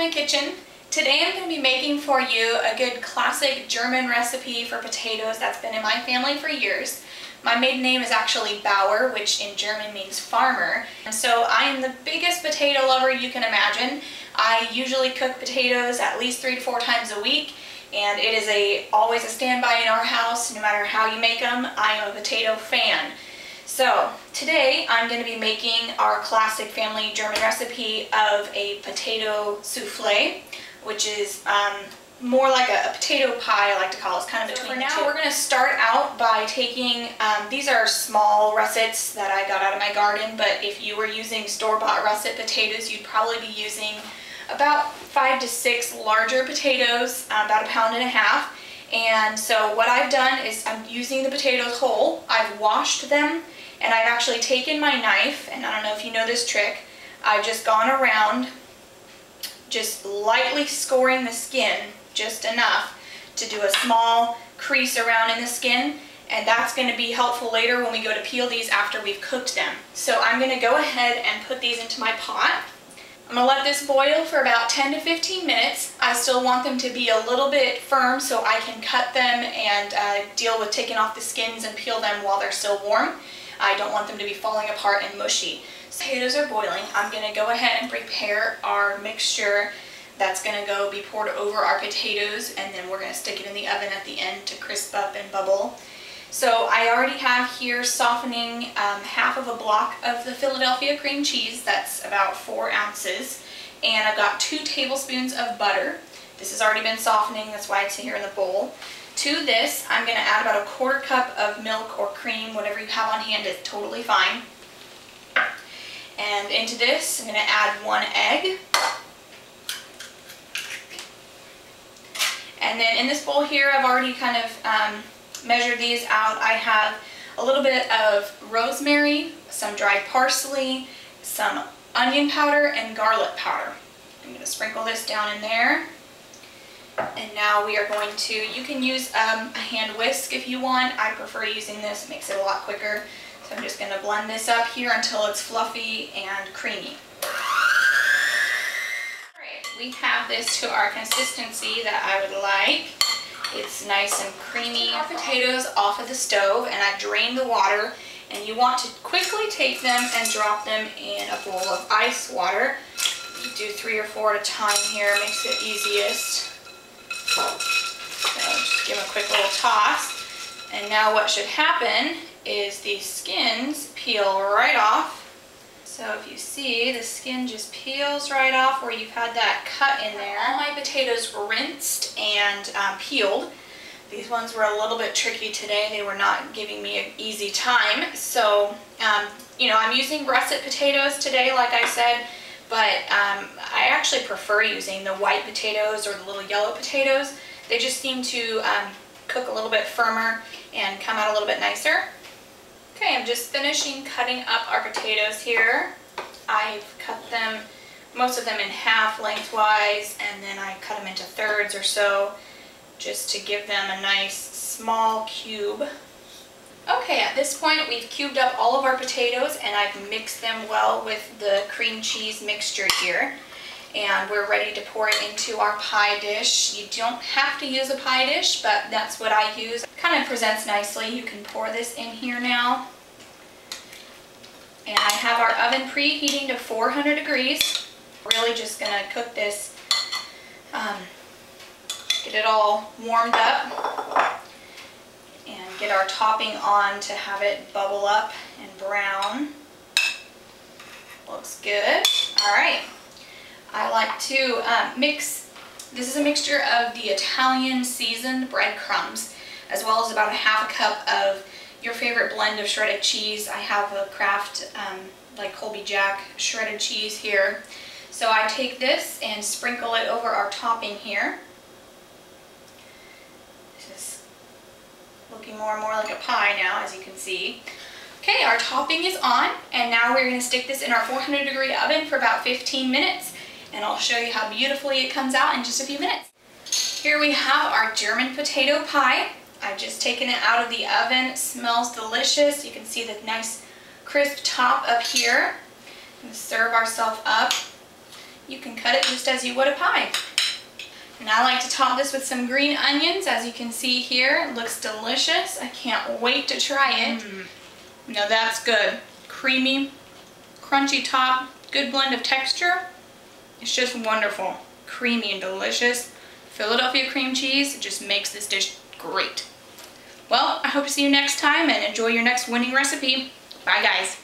my kitchen. Today I'm going to be making for you a good classic German recipe for potatoes that's been in my family for years. My maiden name is actually Bauer, which in German means farmer. And so I am the biggest potato lover you can imagine. I usually cook potatoes at least 3 to 4 times a week, and it is always a standby in our house. No matter how you make them, I am a potato fan. So today I'm going to be making our classic family German recipe of a potato souffle, which is more like a potato pie, I like to call it. It's kind of between the two. For now, we're going to start out by taking, these are small russets that I got out of my garden, but if you were using store-bought russet potatoes, you'd probably be using about 5 to 6 larger potatoes, about 1.5 pounds. And so what I've done is I'm using the potatoes whole. I've washed them, and I've actually taken my knife, and I don't know if you know this trick, I've just gone around just lightly scoring the skin, just enough to do a small crease around in the skin, and that's going to be helpful later when we go to peel these after we've cooked them. So I'm going to go ahead and put these into my pot. I'm going to let this boil for about 10 to 15 minutes. I still want them to be a little bit firm so I can cut them and deal with taking off the skins and peel them while they're still warm. I don't want them to be falling apart and mushy. So potatoes are boiling. I'm going to go ahead and prepare our mixture that's going to be poured over our potatoes, and then we're going to stick it in the oven at the end to crisp up and bubble. So I already have here softening half of a block of the Philadelphia cream cheese. That's about 4 ounces. And I've got 2 tablespoons of butter. This has already been softening, that's why it's here in the bowl. To this, I'm going to add about 1/4 cup of milk or cream, whatever you have on hand is totally fine. And into this, I'm going to add 1 egg. And then in this bowl here, I've already kind of measured these out. I have a little bit of rosemary, some dried parsley, some onion powder, and garlic powder. I'm going to sprinkle this down in there. And now we are going to, you can use a hand whisk if you want. I prefer using this, it makes it a lot quicker. So I'm just going to blend this up here until it's fluffy and creamy. Alright, we have this to our consistency that I would like. It's nice and creamy. Our potatoes off of the stove, and I drained the water, and you want to quickly take them and drop them in a bowl of ice water. You do 3 or 4 at a time here, makes it easiest. So just give them a quick little toss. And now what should happen is these skins peel right off. So if you see, the skin just peels right off where you've had that cut in there. All my potatoes were rinsed and peeled. These ones were a little bit tricky today. They were not giving me an easy time. So, you know, I'm using russet potatoes today, like I said, but I actually prefer using the white potatoes or the little yellow potatoes. They just seem to cook a little bit firmer and come out a little bit nicer. Okay, I'm just finishing cutting up our potatoes here. I've cut them, most of them in half lengthwise, and then I cut them into thirds or so just to give them a nice small cube. Okay, at this point we've cubed up all of our potatoes, and I've mixed them well with the cream cheese mixture here. And we're ready to pour it into our pie dish. You don't have to use a pie dish, but that's what I use. It kind of presents nicely. You can pour this in here now. And I have our oven preheating to 400 degrees. Really just going to cook this, get it all warmed up, and get our topping on to have it bubble up and brown. Looks good. All right. I like to mix, this is a mixture of the Italian seasoned breadcrumbs, as well as about 1/2 cup of your favorite blend of shredded cheese. I have a Kraft, like Colby Jack shredded cheese here. So I take this and sprinkle it over our topping here. This is looking more and more like a pie now, as you can see. Okay, our topping is on, and now we're going to stick this in our 400 degree oven for about 15 minutes. And I'll show you how beautifully it comes out in just a few minutes. Here we have our German potato pie. I've just taken it out of the oven. It smells delicious. You can see the nice crisp top up here. I'm going to serve ourselves up. you can cut it just as you would a pie. And I like to top this with some green onions. As you can see here, it looks delicious. I can't wait to try it. Now that's good. Creamy, crunchy top, good blend of texture. It's just wonderful. Creamy and delicious. Philadelphia cream cheese just makes this dish great. Well, I hope to see you next time and enjoy your next winning recipe. Bye guys.